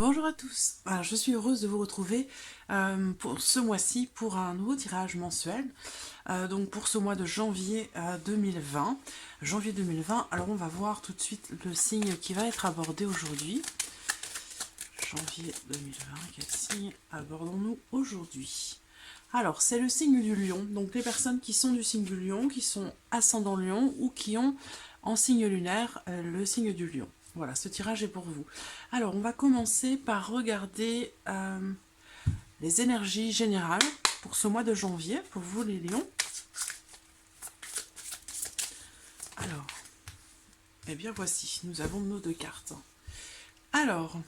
Bonjour à tous, alors, je suis heureuse de vous retrouver pour ce mois-ci pour un nouveau tirage mensuel, donc pour ce mois de janvier 2020. Janvier 2020, alors on va voir tout de suite le signe qui va être abordé aujourd'hui. Janvier 2020, quel signe abordons-nous aujourd'hui? Alors c'est le signe du lion, donc les personnes qui sont du signe du lion, qui sont ascendant lion ou qui ont en signe lunaire le signe du lion. Voilà, ce tirage est pour vous. Alors, on va commencer par regarder les énergies générales pour ce mois de janvier, pour vous les lions. Alors, eh bien voici, nous avons nos deux cartes. Alors,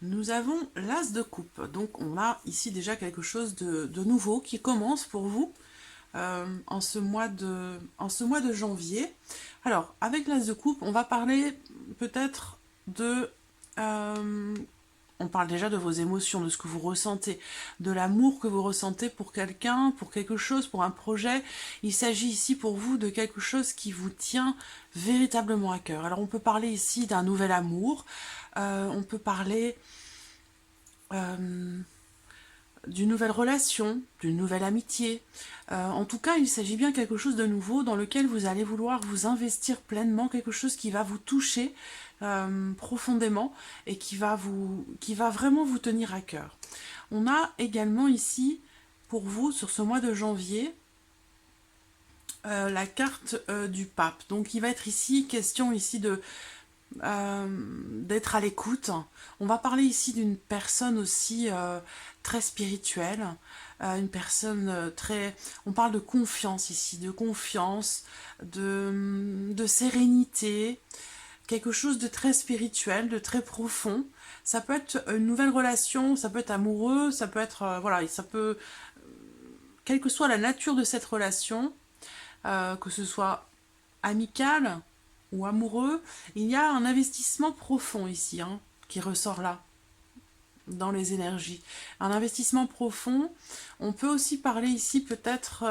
nous avons l'as de coupe. Donc, on a ici déjà quelque chose de nouveau qui commence pour vous en ce mois de janvier. Alors, avec l'as de coupe, on va parler peut-être de... on parle déjà de vos émotions, de ce que vous ressentez, de l'amour que vous ressentez pour quelqu'un, pour quelque chose, pour un projet. Il s'agit ici pour vous de quelque chose qui vous tient véritablement à cœur. Alors on peut parler ici d'un nouvel amour, on peut parler d'une nouvelle relation, d'une nouvelle amitié. En tout cas, il s'agit bien de quelque chose de nouveau dans lequel vous allez vouloir vous investir pleinement, quelque chose qui va vous toucher profondément et qui va vraiment vous tenir à cœur. On a également ici, pour vous, sur ce mois de janvier, la carte du pape. Donc il va être ici question ici d'être à l'écoute. On va parler ici d'une personne aussi très spirituelle, une personne très... On parle de confiance ici, de confiance, de sérénité, quelque chose de très spirituel, de très profond. Ça peut être une nouvelle relation, ça peut être amoureux, ça peut être... voilà, ça peut... Quelle que soit la nature de cette relation, que ce soit amical ou amoureux, il y a un investissement profond ici, qui ressort là, dans les énergies. Un investissement profond. On peut aussi parler ici peut-être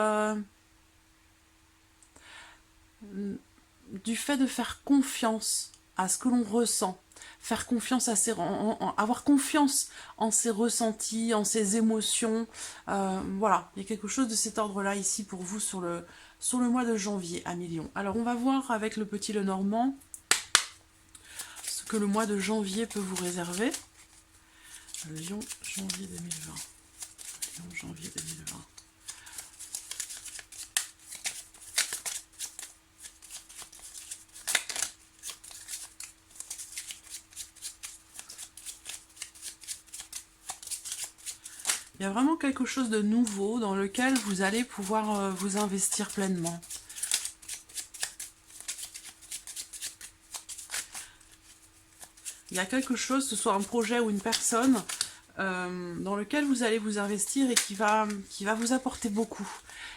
du fait de faire confiance à ce que l'on ressent. Faire confiance à avoir confiance en ses ressentis, en ses émotions. Voilà, il y a quelque chose de cet ordre-là ici pour vous sur le mois de janvier à Million. Alors on va voir avec le petit Lenormand ce que le mois de janvier peut vous réserver. Lion, janvier 2020. Lion, janvier 2020. Il y a vraiment quelque chose de nouveau dans lequel vous allez pouvoir vous investir pleinement. Il y a quelque chose, que ce soit un projet ou une personne, dans lequel vous allez vous investir et qui va vous apporter beaucoup,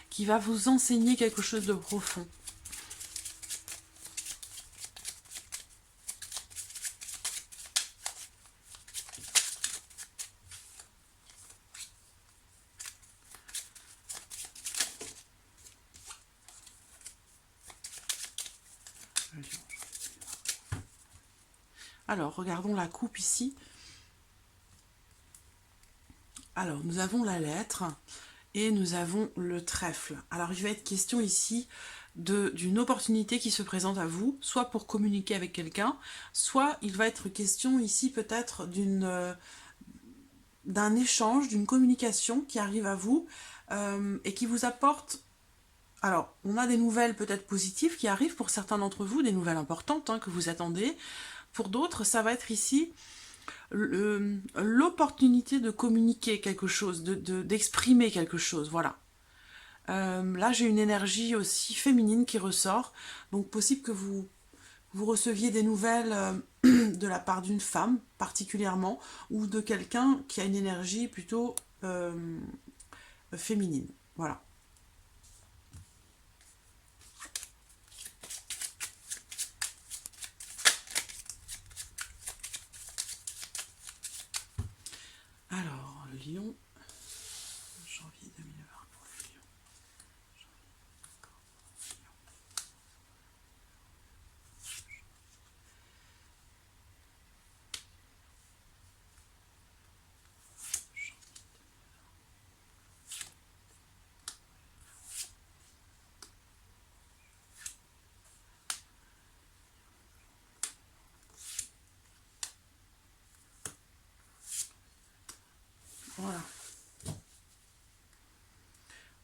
qui va vous enseigner quelque chose de profond. Alors, regardons la coupe ici. Alors, nous avons la lettre et nous avons le trèfle. Alors, il va être question ici d'une opportunité qui se présente à vous, soit pour communiquer avec quelqu'un, soit il va être question ici peut-être d'un échange, d'une communication qui arrive à vous et qui vous apporte... Alors, on a des nouvelles peut-être positives qui arrivent pour certains d'entre vous, des nouvelles importantes que vous attendez. Pour d'autres, ça va être ici l'opportunité de communiquer quelque chose, d'exprimer quelque chose, voilà. Là, j'ai une énergie aussi féminine qui ressort, donc possible que vous receviez des nouvelles de la part d'une femme particulièrement, ou de quelqu'un qui a une énergie plutôt féminine, voilà. Alors, Lion, janvier 2020 pour le Lion.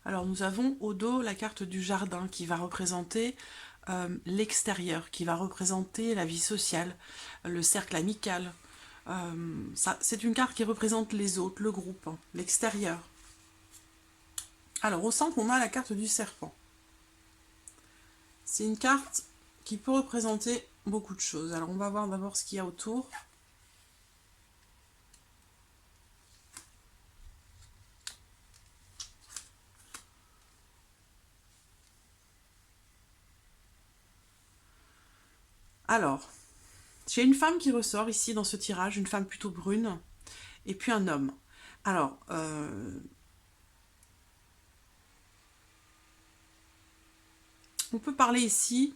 Alors nous avons au dos la carte du jardin qui va représenter l'extérieur, qui va représenter la vie sociale, le cercle amical. C'est une carte qui représente les autres, le groupe, hein, l'extérieur. Alors au centre, on a la carte du serpent. C'est une carte qui peut représenter beaucoup de choses. Alors on va voir d'abord ce qu'il y a autour. Alors, j'ai une femme qui ressort ici dans ce tirage, une femme plutôt brune, et puis un homme. Alors, on peut parler ici,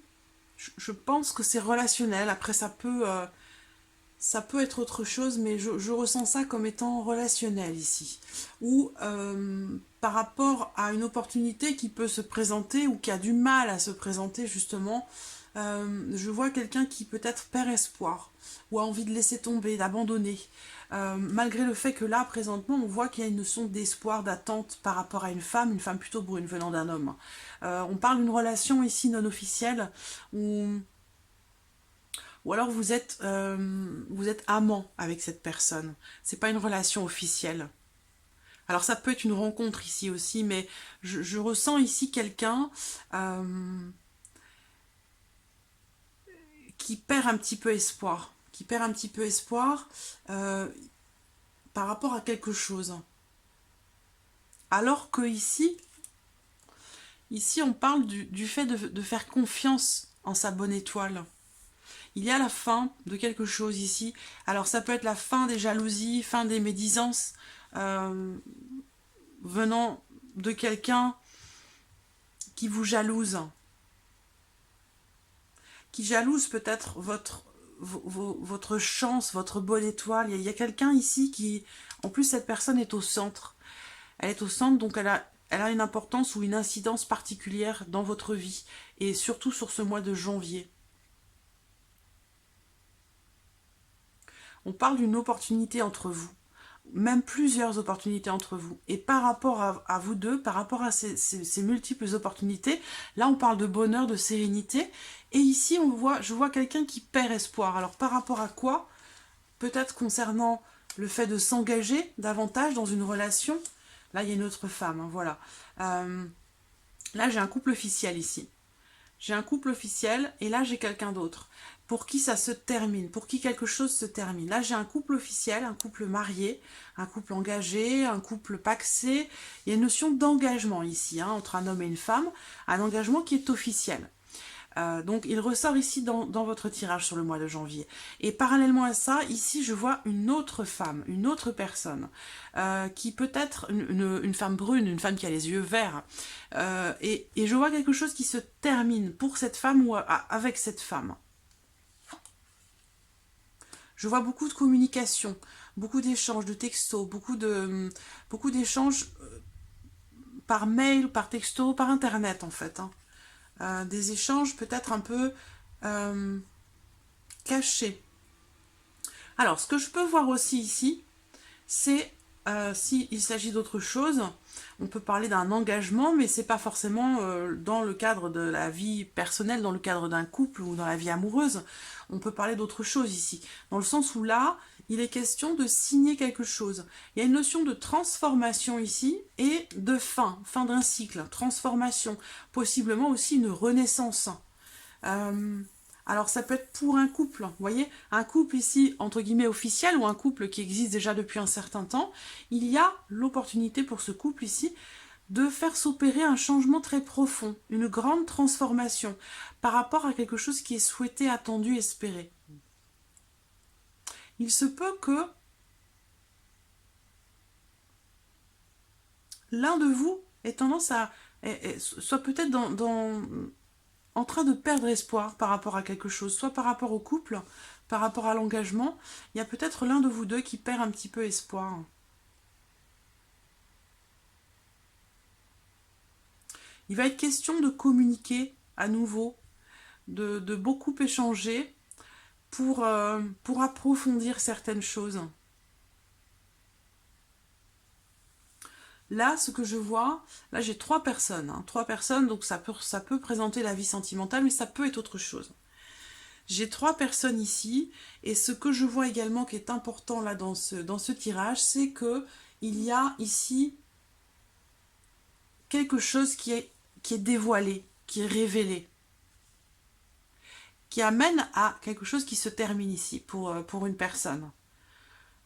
je pense que c'est relationnel, après ça peut être autre chose, mais je ressens ça comme étant relationnel ici. Ou par rapport à une opportunité qui peut se présenter ou qui a du mal à se présenter justement, je vois quelqu'un qui peut-être perd espoir ou a envie de laisser tomber, d'abandonner. Malgré le fait que là, présentement, on voit qu'il y a une notion d'espoir, d'attente par rapport à une femme plutôt brune venant d'un homme. On parle d'une relation ici non officielle ou alors vous êtes amant avec cette personne. C'est pas une relation officielle. Alors ça peut être une rencontre ici aussi, mais je ressens ici quelqu'un qui perd un petit peu espoir. Qui perd un petit peu espoir par rapport à quelque chose. Alors que ici on parle du fait de faire confiance en sa bonne étoile. Il y a la fin de quelque chose ici. Alors ça peut être la fin des jalousies, fin des médisances, venant de quelqu'un qui vous jalouse. Qui jalouse peut-être votre chance, votre bonne étoile. Il y a quelqu'un ici qui... En plus, cette personne est au centre. Elle est au centre, donc elle a une importance ou une incidence particulière dans votre vie. Et surtout sur ce mois de janvier. On parle d'une opportunité entre vous. Même plusieurs opportunités entre vous. Et par rapport à vous deux, par rapport à ces multiples opportunités, là on parle de bonheur, de sérénité. Et ici, je vois quelqu'un qui perd espoir. Alors par rapport à quoi? Peut-être concernant le fait de s'engager davantage dans une relation. Là, il y a une autre femme, hein, voilà. Là, j'ai un couple officiel ici. J'ai un couple officiel et là, j'ai quelqu'un d'autre. Pour qui ça se termine, pour qui quelque chose se termine. Là, j'ai un couple officiel, un couple marié, un couple engagé, un couple pacsé. Il y a une notion d'engagement ici, hein, entre un homme et une femme, un engagement qui est officiel. Donc, il ressort ici dans votre tirage sur le mois de janvier. Et parallèlement à ça, ici, je vois une autre femme, une autre personne, qui peut être une femme brune, une femme qui a les yeux verts. Et je vois quelque chose qui se termine pour cette femme ou avec cette femme. Je vois beaucoup de communication, beaucoup d'échanges, de textos, beaucoup d'échanges par mail, par texto, par internet en fait. Hein. Des échanges peut-être un peu cachés. Alors, ce que je peux voir aussi ici, c'est s'il s'agit d'autre chose, on peut parler d'un engagement, mais c'est pas forcément dans le cadre de la vie personnelle, dans le cadre d'un couple ou dans la vie amoureuse. On peut parler d'autre chose ici, dans le sens où là, il est question de signer quelque chose. Il y a une notion de transformation ici et de fin d'un cycle, transformation, possiblement aussi une renaissance. Alors ça peut être pour un couple, vous voyez, un couple ici, entre guillemets, officiel, ou un couple qui existe déjà depuis un certain temps, il y a l'opportunité pour ce couple ici de faire s'opérer un changement très profond, une grande transformation par rapport à quelque chose qui est souhaité, attendu, espéré. Il se peut que l'un de vous ait tendance à... soit peut-être en train de perdre espoir par rapport à quelque chose, soit par rapport au couple, par rapport à l'engagement, il y a peut-être l'un de vous deux qui perd un petit peu espoir. Il va être question de communiquer à nouveau, de beaucoup échanger pour approfondir certaines choses. Là, ce que je vois, là j'ai trois personnes, hein, trois personnes, donc ça peut présenter la vie sentimentale, mais ça peut être autre chose. J'ai trois personnes ici, et ce que je vois également qui est important là dans ce tirage, c'est que il y a ici quelque chose qui est dévoilé, qui est révélé, qui amène à quelque chose qui se termine ici pour une personne.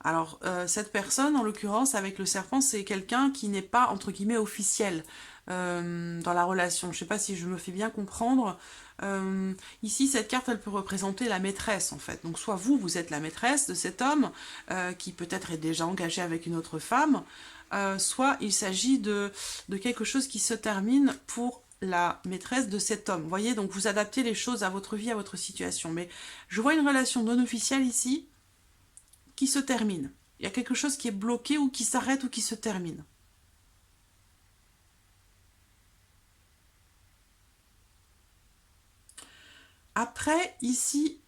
Alors, cette personne, en l'occurrence, avec le serpent, c'est quelqu'un qui n'est pas, entre guillemets, officiel dans la relation. Je ne sais pas si je me fais bien comprendre. Ici, cette carte, elle peut représenter la maîtresse, en fait. Donc, soit vous, vous êtes la maîtresse de cet homme, qui peut-être est déjà engagé avec une autre femme, soit il s'agit de quelque chose qui se termine pour la maîtresse de cet homme. Vous voyez, donc vous adaptez les choses à votre vie, à votre situation. Mais je vois une relation non officielle ici, qui se termine. Il y a quelque chose qui est bloqué ou qui s'arrête ou qui se termine. Après, ici,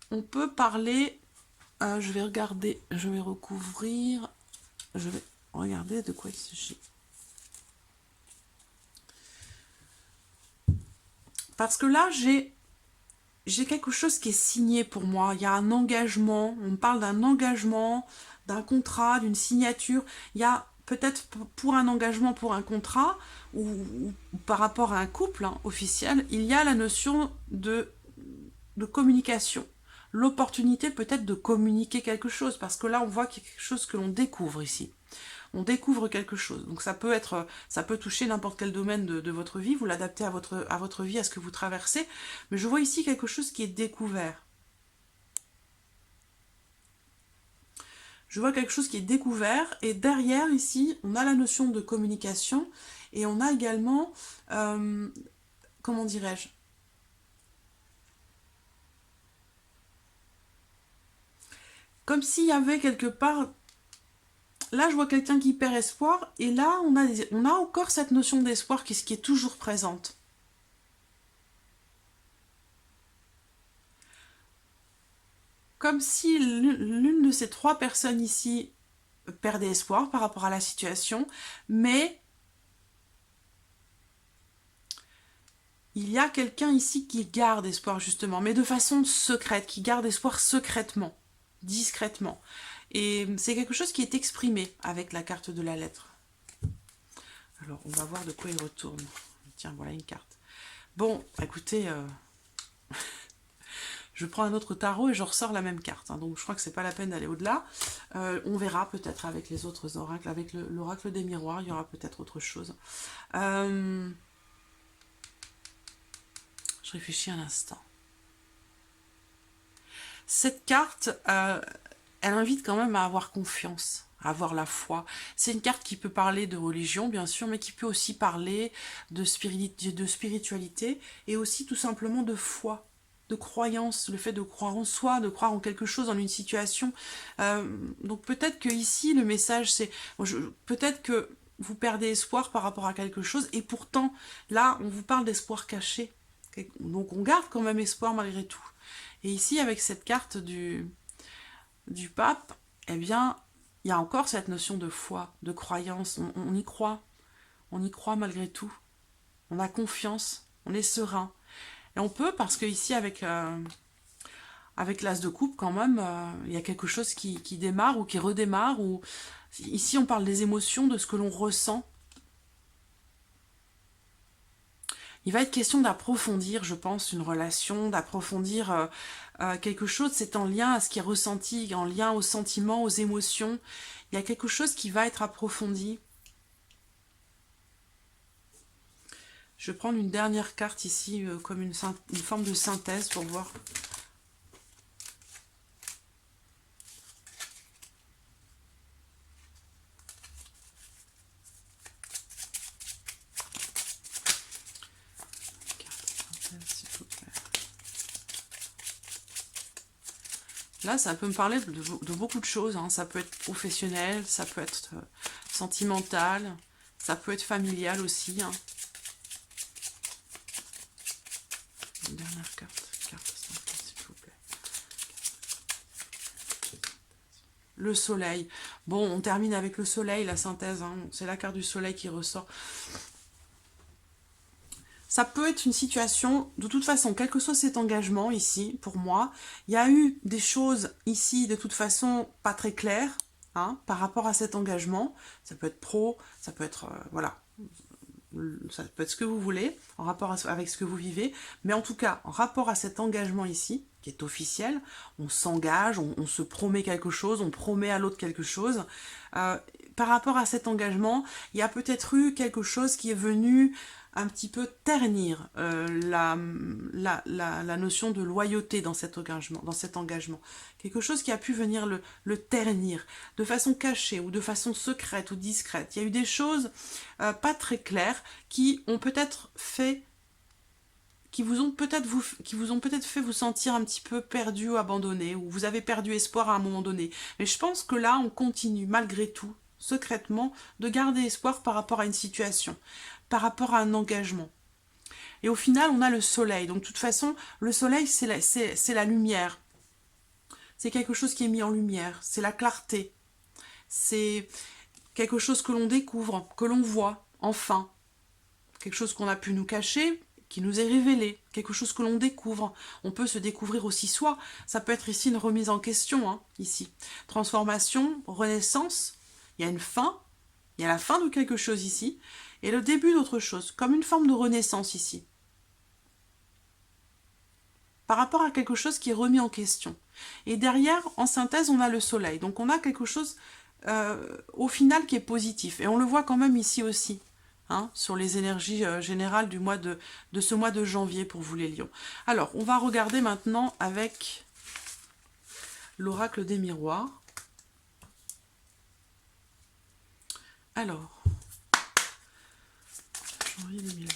on peut parler... je vais regarder, je vais recouvrir... Je vais regarder de quoi il s'agit. Parce que là, j'ai quelque chose qui est signé pour moi. Il y a un engagement, on parle d'un engagement, d'un contrat, d'une signature. Il y a peut-être pour un engagement, pour un contrat, ou par rapport à un couple hein, officiel, il y a la notion de communication. L'opportunité peut-être de communiquer quelque chose, parce que là on voit qu'il y a quelque chose que l'on découvre ici. On découvre quelque chose. Donc ça peut toucher n'importe quel domaine de votre vie, vous l'adaptez à votre vie, à ce que vous traversez, mais je vois ici quelque chose qui est découvert. Je vois quelque chose qui est découvert, et derrière ici, on a la notion de communication, et on a également, comment dirais-je, comme s'il y avait quelque part... Là, je vois quelqu'un qui perd espoir, et là, on a encore cette notion d'espoir qui est toujours présente. Comme si l'une de ces trois personnes ici perdait espoir par rapport à la situation, mais il y a quelqu'un ici qui garde espoir justement, mais de façon secrète, qui garde espoir secrètement, discrètement. Et c'est quelque chose qui est exprimé avec la carte de la lettre. Alors, on va voir de quoi il retourne. Tiens, voilà une carte. Bon, écoutez, je prends un autre tarot et je ressors la même carte. Hein, donc, je crois que c'est pas la peine d'aller au-delà. On verra peut-être avec les autres oracles, avec l'oracle des miroirs, il y aura peut-être autre chose. Je réfléchis un instant. Cette carte, elle invite quand même à avoir confiance, à avoir la foi. C'est une carte qui peut parler de religion, bien sûr, mais qui peut aussi parler de spiritualité et aussi tout simplement de foi, de croyance, le fait de croire en soi, de croire en quelque chose, en une situation. Donc peut-être que ici, le message, c'est... Peut-être que vous perdez espoir par rapport à quelque chose, et pourtant, là, on vous parle d'espoir caché. Donc on garde quand même espoir malgré tout. Et ici, avec cette carte du pape, eh bien, il y a encore cette notion de foi, de croyance. On y croit. On y croit malgré tout. On a confiance. On est serein. Et on peut, parce que ici, avec l'as de coupe, quand même, il y a quelque chose qui démarre ou qui redémarre. Ou... Ici, on parle des émotions, de ce que l'on ressent. Il va être question d'approfondir, je pense, une relation, d'approfondir quelque chose. C'est en lien à ce qui est ressenti, en lien aux sentiments, aux émotions. Il y a quelque chose qui va être approfondi. Je vais prendre une dernière carte ici, comme une forme de synthèse pour voir. Là, ça peut me parler de beaucoup de choses. Hein. Ça peut être professionnel, ça peut être sentimental, ça peut être familial aussi. Hein. Une dernière carte. Carte s'il vous plaît. le soleil. Bon, on termine avec le soleil, la synthèse, hein. C'est la carte du soleil qui ressort. Ça peut être une situation, de toute façon, quel que soit cet engagement ici, pour moi, il y a eu des choses ici, de toute façon, pas très claires, hein, par rapport à cet engagement. Ça peut être pro, ça peut être, voilà, ça peut être ce que vous voulez, en rapport avec ce que vous vivez, mais en tout cas, en rapport à cet engagement ici, qui est officiel, on s'engage, on se promet quelque chose, on promet à l'autre quelque chose. Par rapport à cet engagement, il y a peut-être eu quelque chose qui est venu un petit peu ternir la notion de loyauté dans cet engagement. Quelque chose qui a pu venir le ternir de façon cachée ou de façon secrète ou discrète. Il y a eu des choses pas très claires qui ont peut-être fait qui vous ont peut-être fait vous sentir un petit peu perdu ou abandonné, ou vous avez perdu espoir à un moment donné. Mais je pense que là, on continue malgré tout, secrètement, de garder espoir par rapport à une situation, par rapport à un engagement. Et au final, on a le soleil. Donc de toute façon, le soleil, c'est la lumière. C'est quelque chose qui est mis en lumière. C'est la clarté. C'est quelque chose que l'on découvre, que l'on voit, enfin. Quelque chose qu'on a pu nous cacher, qui nous est révélé, quelque chose que l'on découvre. On peut se découvrir aussi soi. Ça peut être ici une remise en question, hein, ici. Transformation, renaissance, il y a une fin, il y a la fin de quelque chose ici, et le début d'autre chose, comme une forme de renaissance ici. Par rapport à quelque chose qui est remis en question. Et derrière, en synthèse, on a le soleil. Donc on a quelque chose, au final, qui est positif. Et on le voit quand même ici aussi. Hein, sur les énergies générales de ce mois de janvier pour vous les lions. Alors, on va regarder maintenant avec l'oracle des miroirs. Alors, janvier 2020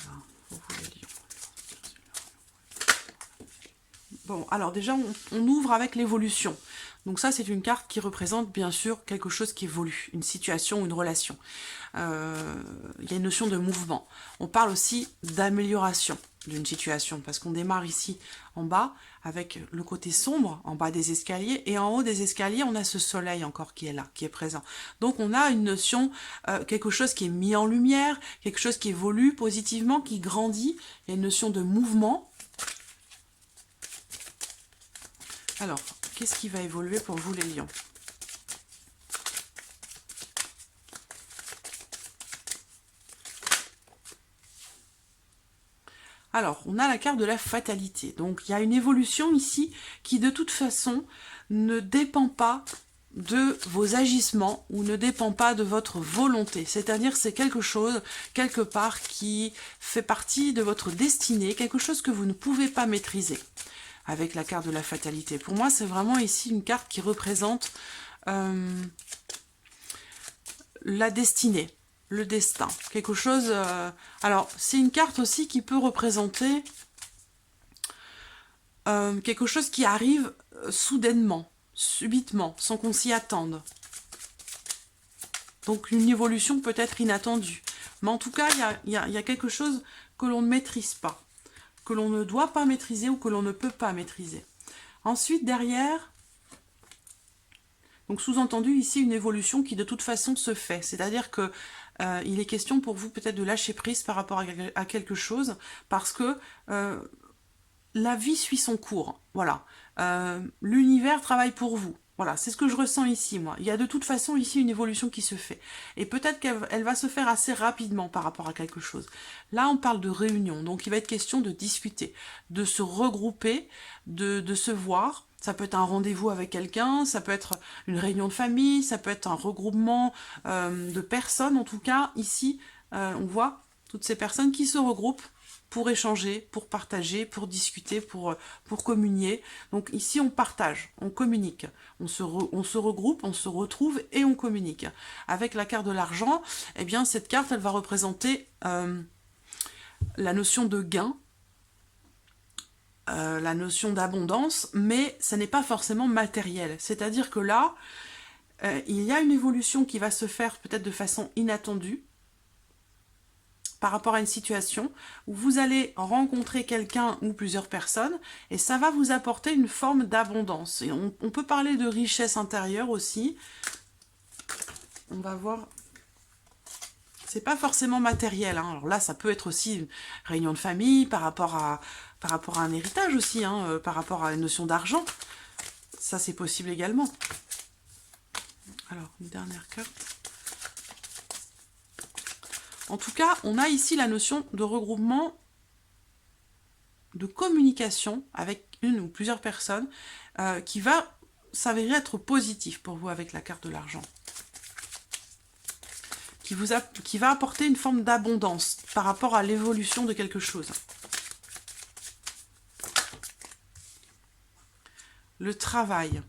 pour vous les lions. Bon, alors déjà, on ouvre avec l'évolution. Donc ça, c'est une carte qui représente bien sûr quelque chose qui évolue, une situation ou une relation. Il y a une notion de mouvement. On parle aussi d'amélioration d'une situation, parce qu'on démarre ici en bas avec le côté sombre, en bas des escaliers, et en haut des escaliers, on a ce soleil encore qui est là, qui est présent. Donc on a une notion, quelque chose qui est mis en lumière, quelque chose qui évolue positivement, qui grandit. Il y a une notion de mouvement. Alors, qu'est-ce qui va évoluer pour vous les lions ? Alors, on a la carte de la fatalité. Donc, il y a une évolution ici qui, de toute façon, ne dépend pas de vos agissements ou ne dépend pas de votre volonté. C'est-à-dire, c'est quelque chose, quelque part, qui fait partie de votre destinée, quelque chose que vous ne pouvez pas maîtriser avec la carte de la fatalité. Pour moi, c'est vraiment ici une carte qui représente la destinée. Le destin, quelque chose... alors, c'est une carte aussi qui peut représenter quelque chose qui arrive soudainement, subitement, sans qu'on s'y attende. Donc, une évolution peut-être inattendue. Mais en tout cas, il y a quelque chose que l'on ne maîtrise pas, que l'on ne doit pas maîtriser ou que l'on ne peut pas maîtriser. Ensuite, derrière... Donc, sous-entendu, ici, une évolution qui, de toute façon, se fait. C'est-à-dire que il est question pour vous peut-être de lâcher prise par rapport à quelque chose, parce que la vie suit son cours. Voilà. L'univers travaille pour vous. Voilà, c'est ce que je ressens ici, moi. Il y a de toute façon ici une évolution qui se fait. Et peut-être qu'elle va se faire assez rapidement par rapport à quelque chose. Là, on parle de réunion. Donc, il va être question de discuter, de se regrouper, de se voir. Ça peut être un rendez-vous avec quelqu'un, ça peut être une réunion de famille, ça peut être un regroupement de personnes. En tout cas, ici, on voit toutes ces personnes qui se regroupent pour échanger, pour partager, pour discuter, pour communier. Donc ici, on partage, on communique, on se regroupe, on se retrouve et on communique. Avec la carte de l'argent, eh bien, cette carte, elle va représenter la notion de gain, la notion d'abondance, mais ça n'est pas forcément matériel. C'est-à-dire que là, il y a une évolution qui va se faire peut-être de façon inattendue, par rapport à une situation où vous allez rencontrer quelqu'un ou plusieurs personnes et ça va vous apporter une forme d'abondance. Et on peut parler de richesse intérieure aussi. On va voir. C'est pas forcément matériel, hein. Alors là, ça peut être aussi une réunion de famille par rapport à un héritage aussi, hein, par rapport à une notion d'argent. Ça, c'est possible également. Alors, une dernière carte. En tout cas, on a ici la notion de regroupement, de communication avec une ou plusieurs personnes qui va s'avérer être positif pour vous avec la carte de l'argent. Qui va apporter une forme d'abondance par rapport à l'évolution de quelque chose. Le travail.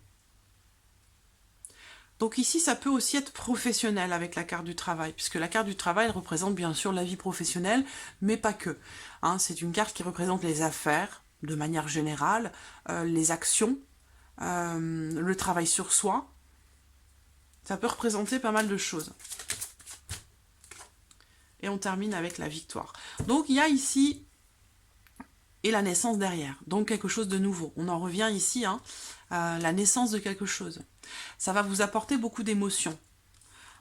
Donc ici, ça peut aussi être professionnel avec la carte du travail, puisque la carte du travail elle représente bien sûr la vie professionnelle, mais pas que. Hein, c'est une carte qui représente les affaires, de manière générale, les actions, le travail sur soi. Ça peut représenter pas mal de choses. Et on termine avec la victoire. Donc il y a ici, et la naissance derrière, donc quelque chose de nouveau. On en revient ici, hein, à la naissance de quelque chose. Ça va vous apporter beaucoup d'émotions.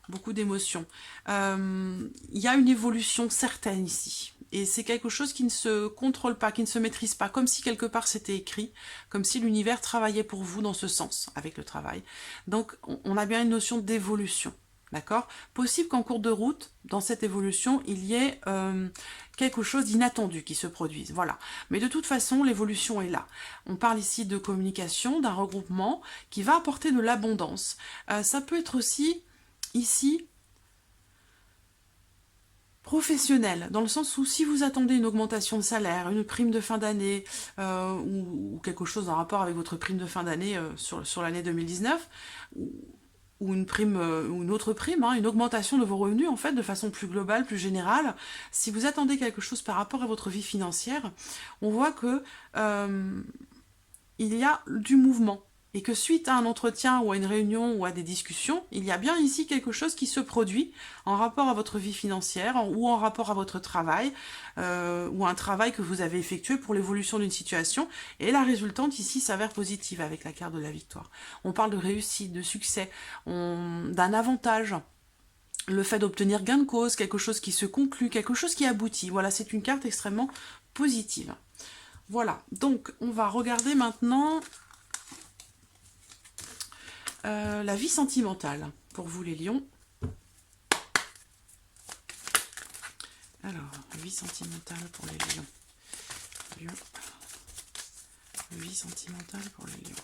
Beaucoup d'émotions. Il y a une évolution certaine ici. Et c'est quelque chose qui ne se contrôle pas, qui ne se maîtrise pas, comme si quelque part c'était écrit, comme si l'univers travaillait pour vous dans ce sens, avec le travail. Donc on a bien une notion d'évolution. D'accord? Possible qu'en cours de route, dans cette évolution, il y ait quelque chose d'inattendu qui se produise. Voilà. Mais de toute façon, l'évolution est là. On parle ici de communication, d'un regroupement qui va apporter de l'abondance. Ça peut être aussi, ici, professionnel, dans le sens où si vous attendez une augmentation de salaire, une prime de fin d'année, ou quelque chose en rapport avec votre prime de fin d'année sur l'année 2019, ou une prime, ou une autre prime, hein, une augmentation de vos revenus, en fait, de façon plus globale, plus générale. Si vous attendez quelque chose par rapport à votre vie financière, on voit que il y a du mouvement. Et que suite à un entretien ou à une réunion ou à des discussions, il y a bien ici quelque chose qui se produit en rapport à votre vie financière ou en rapport à votre travail ou un travail que vous avez effectué pour l'évolution d'une situation. Et la résultante ici s'avère positive avec la carte de la victoire. On parle de réussite, de succès, d'un avantage. Le fait d'obtenir gain de cause, quelque chose qui se conclut, quelque chose qui aboutit. Voilà, c'est une carte extrêmement positive. Voilà, donc on va regarder maintenant la vie sentimentale pour vous les lions. Alors, vie sentimentale pour les lions. Vie sentimentale pour les lions.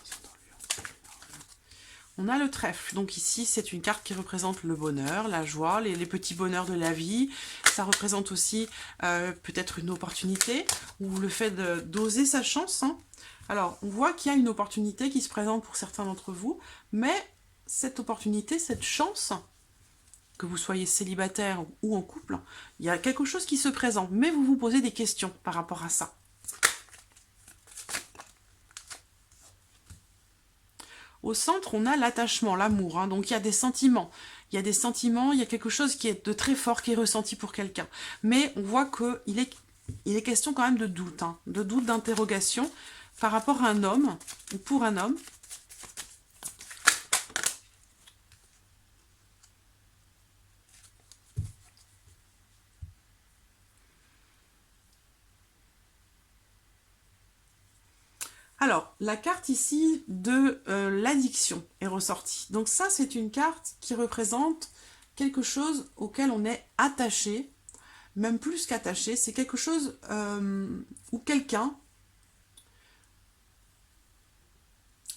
On a le trèfle. Donc ici, c'est une carte qui représente le bonheur, la joie, les petits bonheurs de la vie. Ça représente aussi peut-être une opportunité ou le fait d'oser sa chance, hein. Alors, on voit qu'il y a une opportunité qui se présente pour certains d'entre vous, mais cette opportunité, cette chance, que vous soyez célibataire ou en couple, il y a quelque chose qui se présente, mais vous vous posez des questions par rapport à ça. Au centre, on a l'attachement, l'amour, hein, donc il y a des sentiments. Il y a des sentiments, il y a quelque chose qui est de très fort, qui est ressenti pour quelqu'un. Mais on voit qu'il est question quand même de doute, hein, de doute, d'interrogation, par rapport à un homme, ou pour un homme. Alors, la carte ici de l'addiction est ressortie. Donc ça, c'est une carte qui représente quelque chose auquel on est attaché, même plus qu'attaché. C'est quelque chose où quelqu'un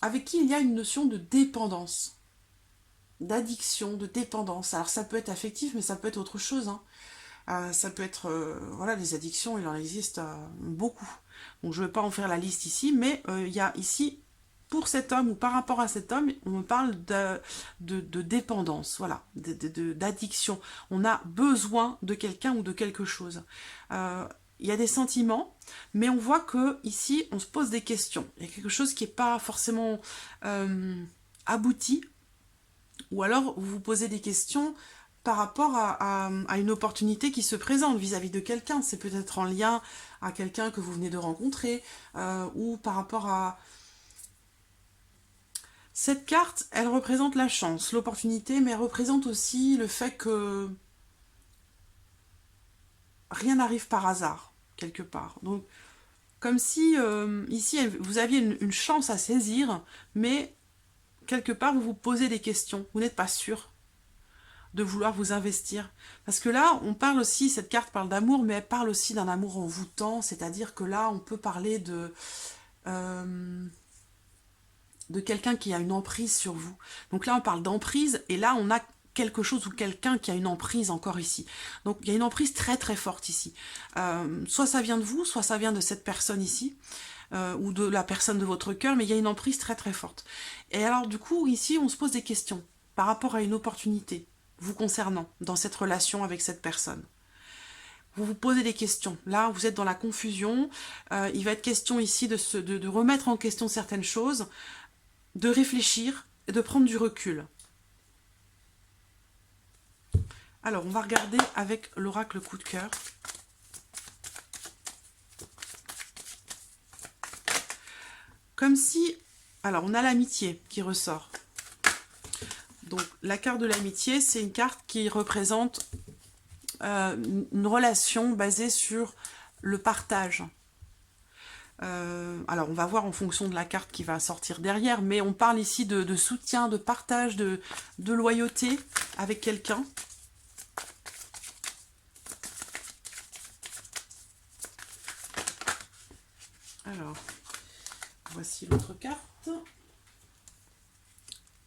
avec qui il y a une notion de dépendance, d'addiction, de dépendance. Alors ça peut être affectif, mais ça peut être autre chose, hein. Ça peut être, voilà, des addictions, il en existe beaucoup. Donc je ne vais pas en faire la liste ici, mais il y a ici, pour cet homme ou par rapport à cet homme, on me parle de dépendance, voilà, d'addiction. On a besoin de quelqu'un ou de quelque chose. Il y a des sentiments, mais on voit que ici on se pose des questions. Il y a quelque chose qui n'est pas forcément abouti, ou alors vous vous posez des questions par rapport à une opportunité qui se présente vis-à-vis de quelqu'un. C'est peut-être en lien à quelqu'un que vous venez de rencontrer, ou par rapport à... Cette carte, elle représente la chance, l'opportunité, mais elle représente aussi le fait que rien n'arrive par hasard, quelque part. Donc, comme si, ici, vous aviez une chance à saisir, mais quelque part, vous vous posez des questions. Vous n'êtes pas sûr de vouloir vous investir. Parce que là, on parle aussi, cette carte parle d'amour, mais elle parle aussi d'un amour envoûtant, c'est-à-dire que là, on peut parler de quelqu'un qui a une emprise sur vous. Donc là, on parle d'emprise, et là, on a quelque chose ou quelqu'un qui a une emprise encore ici. Donc il y a une emprise très très forte ici. Soit ça vient de vous, soit ça vient de cette personne ici, ou de la personne de votre cœur, mais il y a une emprise très très forte. Et alors du coup, ici, on se pose des questions par rapport à une opportunité vous concernant dans cette relation avec cette personne. Vous vous posez des questions. Là, vous êtes dans la confusion. Il va être question ici de remettre en question certaines choses, de réfléchir et de prendre du recul. Alors, on va regarder avec l'oracle coup de cœur. Comme si... Alors, on a l'amitié qui ressort. Donc, la carte de l'amitié, c'est une carte qui représente une relation basée sur le partage. Alors, on va voir en fonction de la carte qui va sortir derrière, mais on parle ici de soutien, de partage, de loyauté avec quelqu'un. Alors, voici l'autre carte.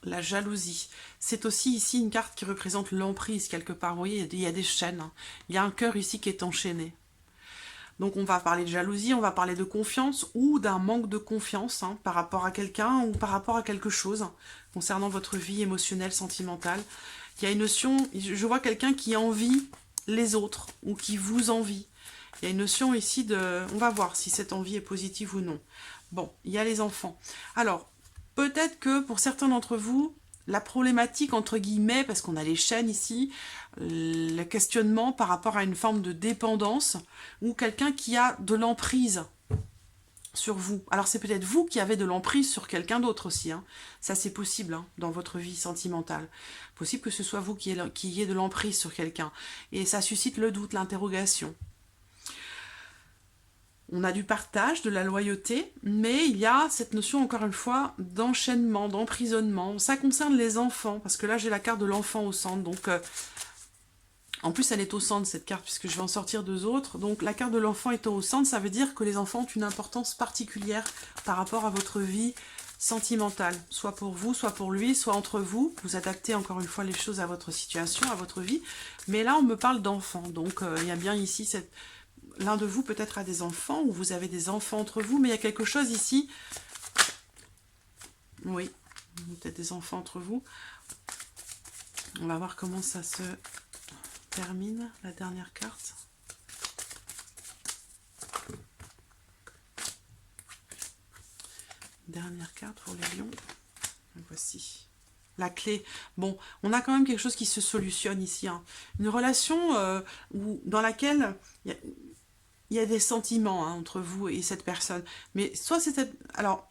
La jalousie. C'est aussi ici une carte qui représente l'emprise quelque part. Vous voyez, il y a des chaînes. Hein. Il y a un cœur ici qui est enchaîné. Donc on va parler de jalousie, on va parler de confiance ou d'un manque de confiance par rapport à quelqu'un ou par rapport à quelque chose concernant votre vie émotionnelle, sentimentale. Il y a une notion, je vois quelqu'un qui envie les autres ou qui vous envie. Il y a une notion ici de... On va voir si cette envie est positive ou non. Bon, il y a les enfants. Alors, peut-être que pour certains d'entre vous, la problématique, entre guillemets, parce qu'on a les chaînes ici, le questionnement par rapport à une forme de dépendance, ou quelqu'un qui a de l'emprise sur vous. Alors c'est peut-être vous qui avez de l'emprise sur quelqu'un d'autre aussi. Hein. Ça c'est possible dans votre vie sentimentale. Possible que ce soit vous qui ayez de l'emprise sur quelqu'un. Et ça suscite le doute, l'interrogation. On a du partage, de la loyauté, mais il y a cette notion, encore une fois, d'enchaînement, d'emprisonnement. Ça concerne les enfants, parce que là, j'ai la carte de l'enfant au centre. Donc, en plus, elle est au centre, cette carte, puisque je vais en sortir deux autres. Donc, la carte de l'enfant étant au centre, ça veut dire que les enfants ont une importance particulière par rapport à votre vie sentimentale. Soit pour vous, soit pour lui, soit entre vous. Vous adaptez, encore une fois, les choses à votre situation, à votre vie. Mais là, on me parle d'enfants. Donc, il y a bien ici cette... L'un de vous peut-être a des enfants, ou vous avez des enfants entre vous, mais il y a quelque chose ici. Oui, peut-être des enfants entre vous. On va voir comment ça se termine, la dernière carte. Dernière carte pour les lions. Voici. La clé. Bon, on a quand même quelque chose qui se solutionne ici. Hein. Une relation dans laquelle... Il y a des sentiments entre vous et cette personne. Mais soit c'est... Alors,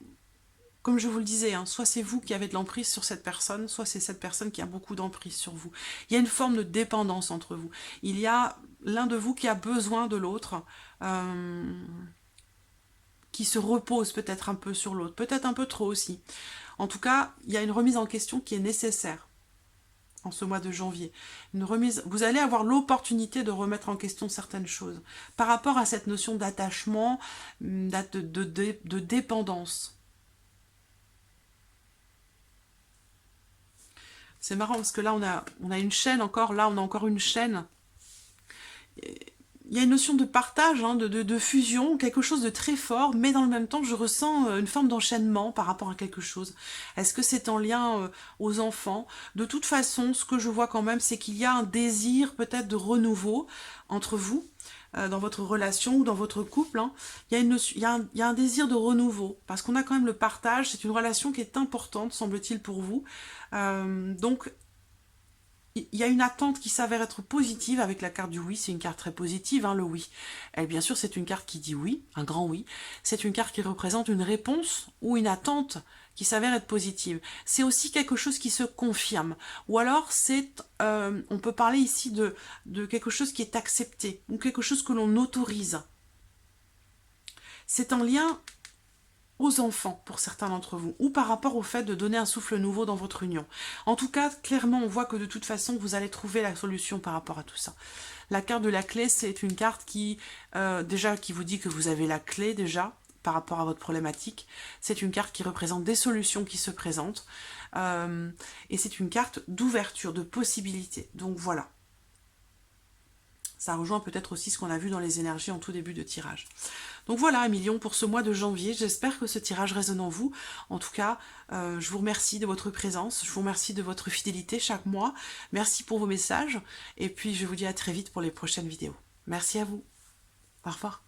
comme je vous le disais, soit c'est vous qui avez de l'emprise sur cette personne, soit c'est cette personne qui a beaucoup d'emprise sur vous. Il y a une forme de dépendance entre vous. Il y a l'un de vous qui a besoin de l'autre, qui se repose peut-être un peu sur l'autre, peut-être un peu trop aussi. En tout cas, il y a une remise en question qui est nécessaire. En ce mois de janvier. Une remise, vous allez avoir l'opportunité de remettre en question certaines choses par rapport à cette notion d'attachement, de dépendance. C'est marrant parce que là, on a une chaîne encore, là, on a encore une chaîne. Il y a une notion de partage, de fusion, quelque chose de très fort, mais dans le même temps, je ressens une forme d'enchaînement par rapport à quelque chose. Est-ce que c'est en lien aux enfants? De toute façon, ce que je vois quand même, c'est qu'il y a un désir peut-être de renouveau entre vous, dans votre relation ou dans votre couple. Hein. Il y a un désir de renouveau, parce qu'on a quand même le partage, c'est une relation qui est importante, semble-t-il, pour vous. Donc, il y a une attente qui s'avère être positive avec la carte du oui. C'est une carte très positive, hein, le oui. Et bien sûr, c'est une carte qui dit oui, un grand oui. C'est une carte qui représente une réponse ou une attente qui s'avère être positive. C'est aussi quelque chose qui se confirme. Ou alors, on peut parler ici de quelque chose qui est accepté ou quelque chose que l'on autorise. C'est en lien aux enfants pour certains d'entre vous, ou par rapport au fait de donner un souffle nouveau dans votre union. En tout cas, clairement, on voit que de toute façon, vous allez trouver la solution par rapport à tout ça. La carte de la clé, c'est une carte qui, déjà, qui vous dit que vous avez la clé, déjà, par rapport à votre problématique. C'est une carte qui représente des solutions qui se présentent. Et c'est une carte d'ouverture, de possibilités. Donc voilà. Ça rejoint peut-être aussi ce qu'on a vu dans les énergies en tout début de tirage. Donc voilà, Émilion, pour ce mois de janvier, j'espère que ce tirage résonne en vous. En tout cas, je vous remercie de votre présence, je vous remercie de votre fidélité chaque mois. Merci pour vos messages, et puis je vous dis à très vite pour les prochaines vidéos. Merci à vous. Au revoir.